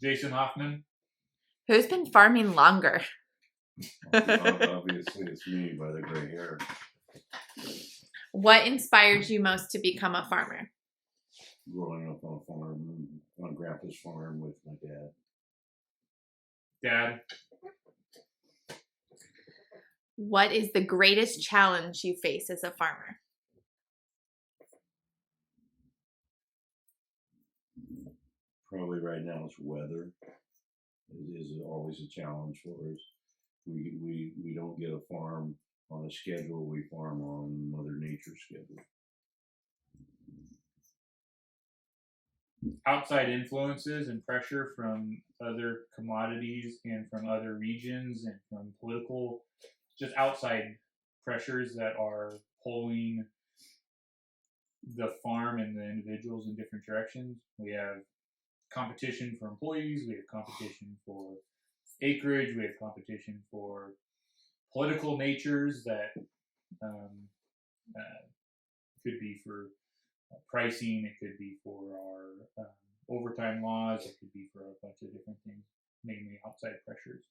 Jason Hoffman. Who's been farming longer? Obviously, it's me by the gray hair. What inspires you most to become a farmer? Growing up on a farm, on Grandpa's farm with my dad. Dad. What is the greatest challenge you face as a farmer? Probably right now it's weather. It is always a challenge for us. We don't get a farm on a schedule. We farm on Mother Nature's schedule. Outside influences and pressure from other commodities and from other regions and from political, just outside pressures that are pulling the farm and the individuals in different directions. We have competition for employees, we have competition for acreage, we have competition for political natures that could be for pricing, it could be for our overtime laws, it could be for a bunch of different things, mainly outside pressures.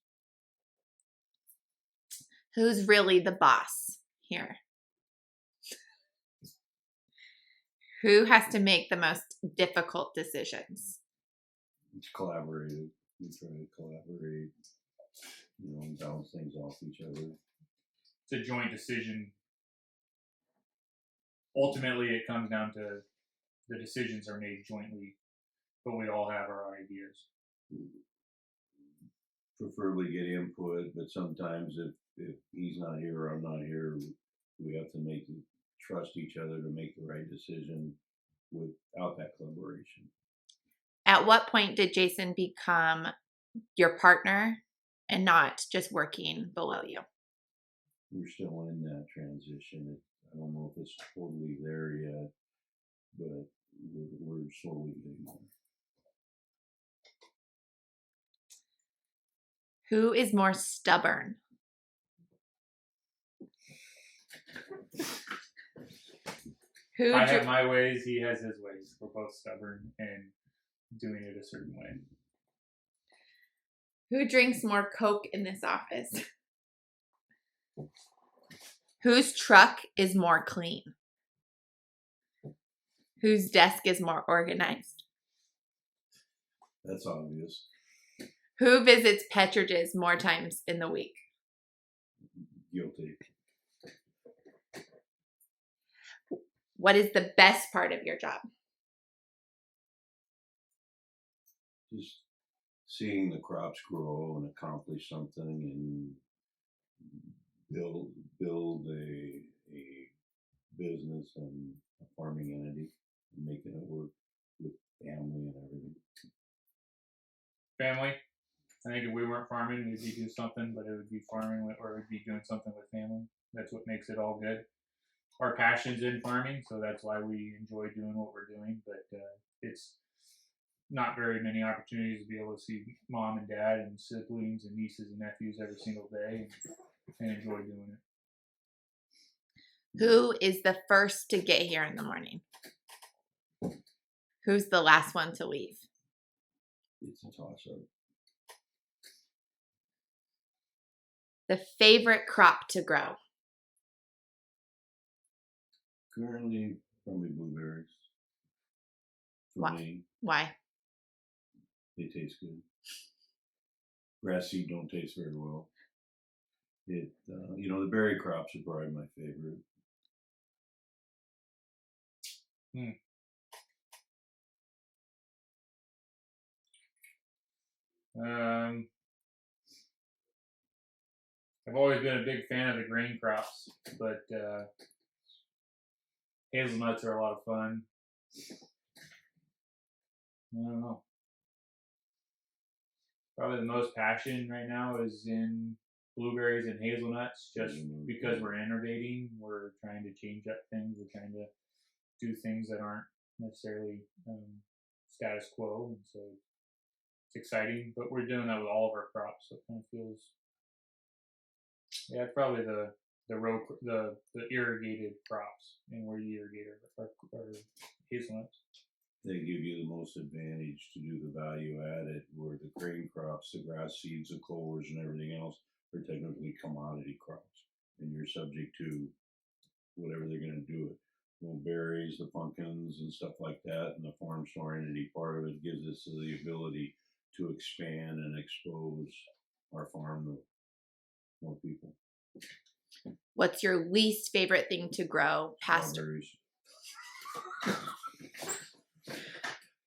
Who's really the boss here? Who has to make the most difficult decisions? It's collaborative. We try to collaborate, and bounce things off each other. It's a joint decision. Ultimately, it comes down to the decisions are made jointly, but we all have our ideas. Preferably get input, but sometimes if he's not here or I'm not here, we have to trust each other to make the right decision without that collaboration. At what point did Jason become your partner and not just working below you? We're still in that transition. I don't know if it's totally there yet, but we're slowly getting there. Who is more stubborn? I have my ways, he has his ways. We're both stubborn and doing it a certain way. Who drinks more Coke in this office? Whose truck is more clean? Whose desk is more organized? That's obvious. Who visits Petrages more times in the week? Guilty. What is the best part of your job? Just seeing the crops grow and accomplish something and build a business and a farming entity and making it work with family and everything. Family. I think if we weren't farming, we'd be doing something, but it would be farming or we'd be doing something with family. That's what makes it all good. Our passion's in farming, so that's why we enjoy doing what we're doing. But it's not very many opportunities to be able to see mom and dad and siblings and nieces and nephews every single day and enjoy doing it. Who is the first to get here in the morning? Who's the last one to leave? It's a toss-up. The favorite crop to grow? Currently, probably blueberries. For me, Why? they taste good. Grass seed don't taste very well. The berry crops are probably my favorite. I've always been a big fan of the grain crops, but hazelnuts are a lot of fun. I don't know. Probably the most passion right now is in blueberries and hazelnuts, just because we're innovating. We're trying to change up things. We're trying to do things that aren't necessarily status quo, and so it's exciting. But we're doing that with all of our crops, so it kind of feels, it's probably the irrigated crops, and where you irrigate our hazelnuts. they give you the most advantage to do the value added, where the grain crops, the grass seeds, the clovers, and everything else are technically commodity crops, and you're subject to whatever they're going to do it. Well, berries, the pumpkins, and stuff like that, and the farm store entity part of it gives us the ability to expand and expose our farm to more people. What's your least favorite thing to grow past? Strawberries.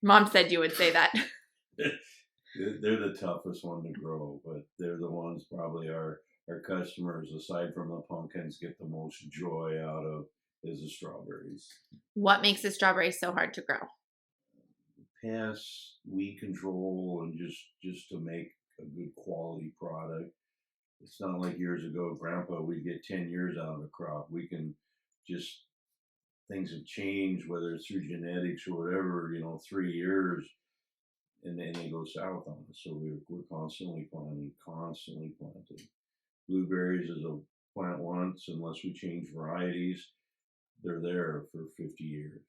Mom said you would say that. They're the toughest one to grow, but they're the ones probably our customers, aside from the pumpkins, get the most joy out of is the strawberries. What makes a strawberry so hard to grow? Pests, weed control, and just to make a good quality product. It's not like years ago, Grandpa, we'd get 10 years out of a crop. We can just, things have changed, whether it's through genetics or whatever, 3 years, and then they go south on us. So we're constantly planting. Blueberries is a plant once, unless we change varieties, they're there for 50 years.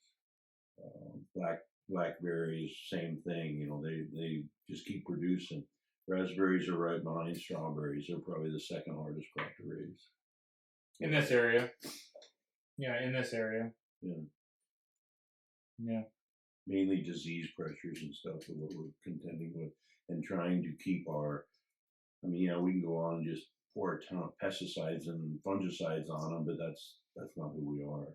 Blackberries, same thing. They just keep producing. Raspberries are right behind strawberries. They're probably the second hardest crop to raise. In this area. Yeah, in this area. Yeah. Yeah. Mainly disease pressures and stuff are what we're contending with, and trying to keep we can go on and just pour a ton of pesticides and fungicides on them, but that's not who we are.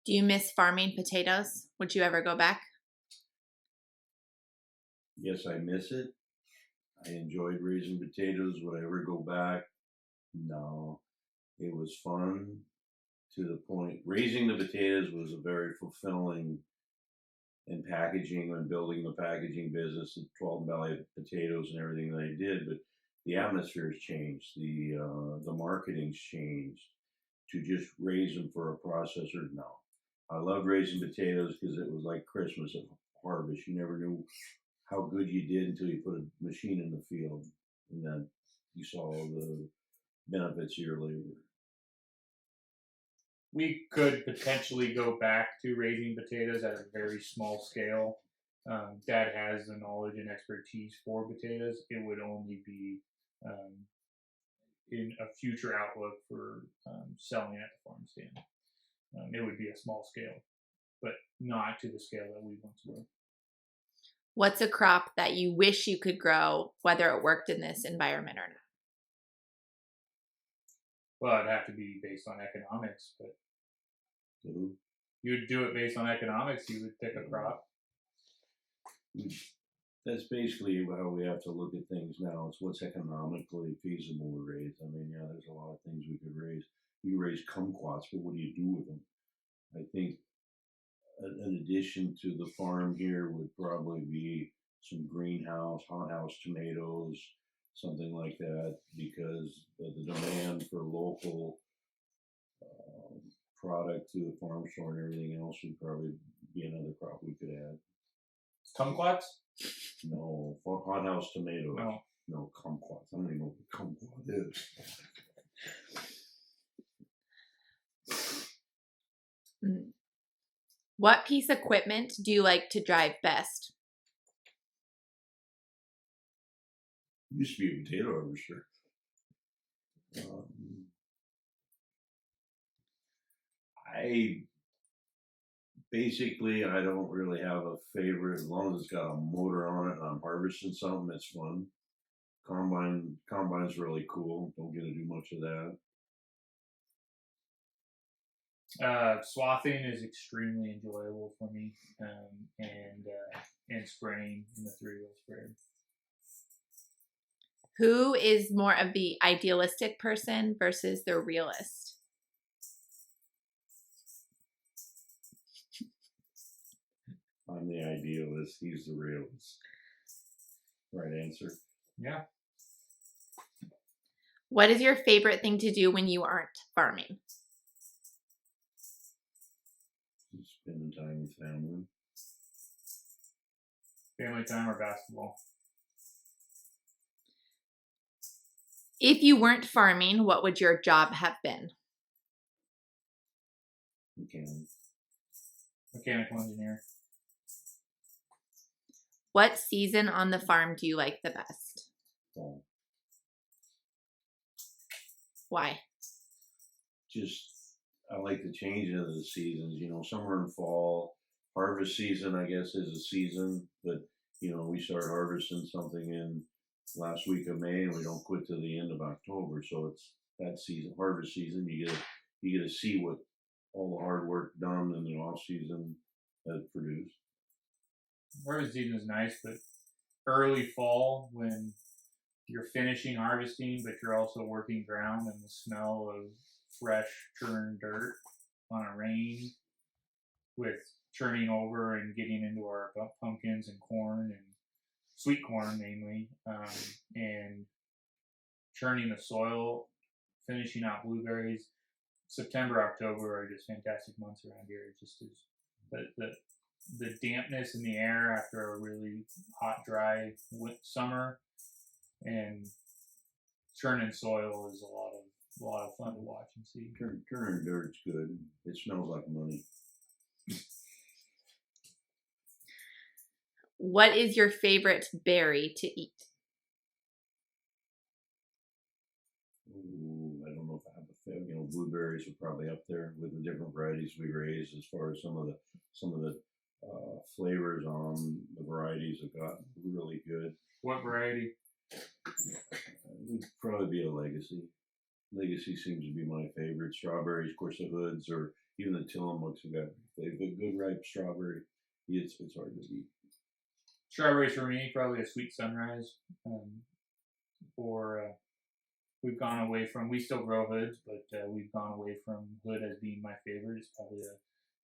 Do you miss farming potatoes? Would you ever go back? Yes, I miss it. I enjoyed raising potatoes. Would I ever go back? No. It was fun to the point. Raising the potatoes was a very fulfilling, and packaging and building the packaging business, the 12 Valley potatoes and everything that I did. But the atmosphere's changed. The marketing's changed. To just raise them for a processor, no. I loved raising potatoes because it was like Christmas at harvest. You never knew how good you did until you put a machine in the field, and then you saw the benefits of your labor. We could potentially go back to raising potatoes at a very small scale. Dad has the knowledge and expertise for potatoes. It would only be in a future outlook for selling at the farm stand. It would be a small scale, but not to the scale that we once were. What's a crop that you wish you could grow, whether it worked in this environment or not? Well, it'd have to be based on economics, but you would do it based on economics. You would pick a crop. That's basically how we have to look at things now. It's what's economically feasible to raise. There's a lot of things we could raise. You can raise kumquats, but what do you do with them? I think an addition to the farm here would probably be some greenhouse, hothouse tomatoes, something like that, because the demand for local product to the farm store and everything else would probably be another crop we could add. Kumquats? No, for hothouse tomatoes. No. No, kumquats. I don't even know what a kumquat is. What piece of equipment do you like to drive best? Used to be a potato harvester. I don't really have a favorite. As long as it's got a motor on it and I'm harvesting something, it's fun. Combine's really cool. Don't get to do much of that. Swathing is extremely enjoyable for me, and spraying in the 3-wheel sprayer. Who is more of the idealistic person versus the realist? I'm the idealist. He's the realist. Right answer. Yeah. What is your favorite thing to do when you aren't farming? Spending time with family. Family time or basketball? If you weren't farming, what would your job have been? Mechanical engineer. What season on the farm do you like the best? Fall. Why? Just, I like the changing of the seasons. You know, summer and fall. Harvest season, I guess, is a season, but you know, we start harvesting something in last week of May, and we don't quit till the end of October. So it's that season, harvest season. You get to see what all the hard work done in the off season has produced. Harvest season is nice, but early fall when you're finishing harvesting, but you're also working ground, and the smell of fresh churned dirt on a rain with churning over and getting into our pumpkins and corn and sweet corn mainly, and churning the soil, finishing out blueberries. September, October are just fantastic months around here. It just is the dampness in the air after a really hot, dry summer, and churning soil is a lot of fun to watch and see. Turning dirt's good. It smells like money. What is your favorite berry to eat? Ooh, I don't know if I have a favorite. You know, blueberries are probably up there with the different varieties we raise. As far as some of the flavors on the varieties have gotten really good. What variety? It would probably be a legacy. Legacy seems to be my favorite. Strawberries, of course, the hoods or even the Tillamook's have got a good ripe strawberry. It's hard to eat. Strawberries for me, probably a sweet sunrise. We've gone away from. We still grow hoods, but we've gone away from hood as being my favorite. It's probably a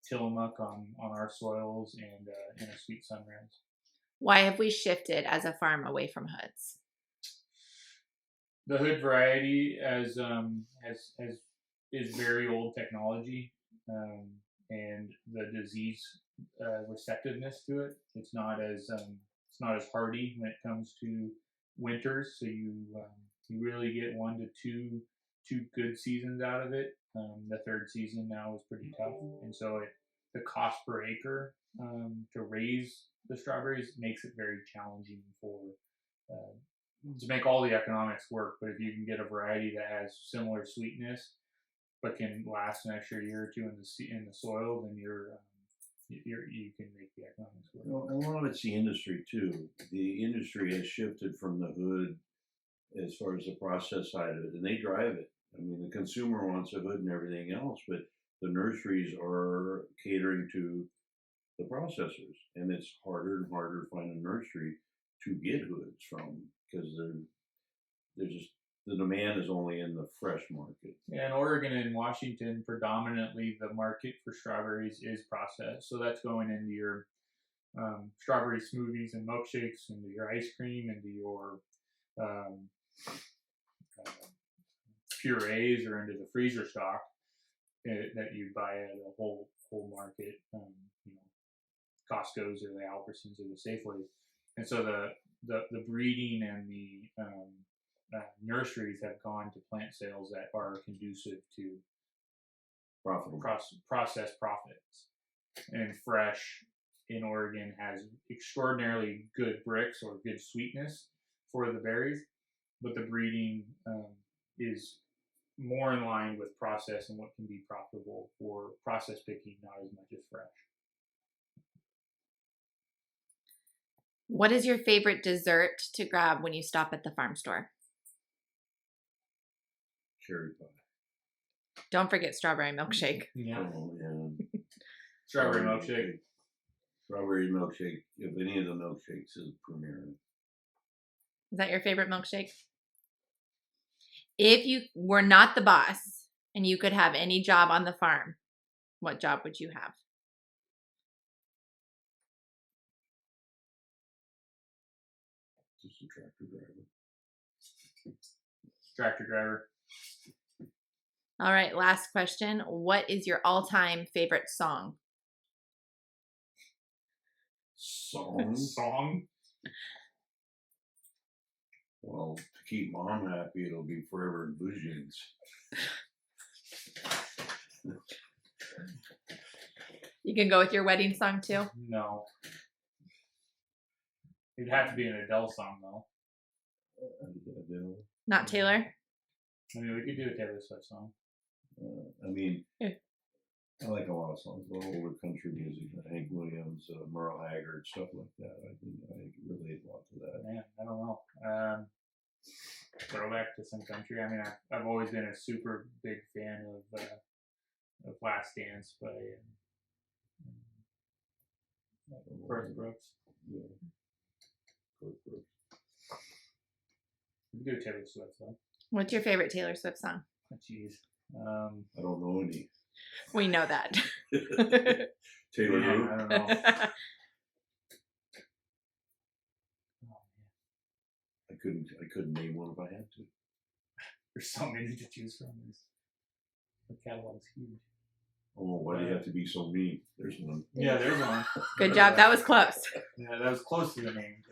Tillamook on our soils and a sweet sunrise. Why have we shifted as a farm away from hoods? The hood variety as is very old technology, and the disease receptiveness to it. It's not as hardy when it comes to winters. So you really get 1 to 2 good seasons out of it. The third season now is pretty tough, and so the cost per acre to raise the strawberries makes it very challenging to make all the economics work. But if you can get a variety that has similar sweetness but can last an extra year or two in the soil, then you can make the economics work. Well, a lot of it's the industry too. The industry has shifted from the hood as far as the process side of it, and they drive it. I mean, the consumer wants a hood and everything else, but the nurseries are catering to the processors, and it's harder and harder to find a nursery to get hoods from because they're just the demand is only in the fresh market. Yeah, in Oregon and Washington, predominantly the market for strawberries is processed. So that's going into your strawberry smoothies and milkshakes, into your ice cream, into your purees, or into the freezer stock that you buy at a whole market, Costco's or the Albertsons or the Safeways. And so the breeding and the nurseries have gone to plant sales that are conducive to processed profits. And fresh in Oregon has extraordinarily good bricks or good sweetness for the berries, but the breeding is more in line with process and what can be profitable for process picking, not as much as fresh. What is your favorite dessert to grab when you stop at the farm store? Cherry pie. Don't forget strawberry milkshake. Yeah. Oh, yeah. Strawberry milkshake. Strawberry milkshake. If any of the milkshakes is premier. Is that your favorite milkshake? If you were not the boss and you could have any job on the farm, what job would you have? Just a tractor driver. Tractor driver. All right, last question. What is your all-time favorite song? Song? Well, to keep Mom happy, it'll be Forever in Blue Jeans. You can go with your wedding song too. No. It'd have to be an Adele song though. Adele. Not Taylor. I mean, we could do a Taylor Swift song. I mean, Yeah. I like a lot of songs, a lot of older country music, Hank Williams, Merle Haggard, stuff like that. I relate a lot to that. Man, I don't know. Throwback to some country. I mean, I've always been a super big fan of Last Dance by Garth Brooks. Yeah. Garth Brooks. We could do a Taylor Swift though. What's your favorite Taylor Swift song? Oh, jeez. I don't know any. We know that. Taylor Man, who? I don't know. I couldn't name one if I had to. There's so many to choose from. The catalog's huge. Oh, why do you have to be so mean? There's one. Yeah, there's one. Good job. That was close. Yeah, that was close to the name.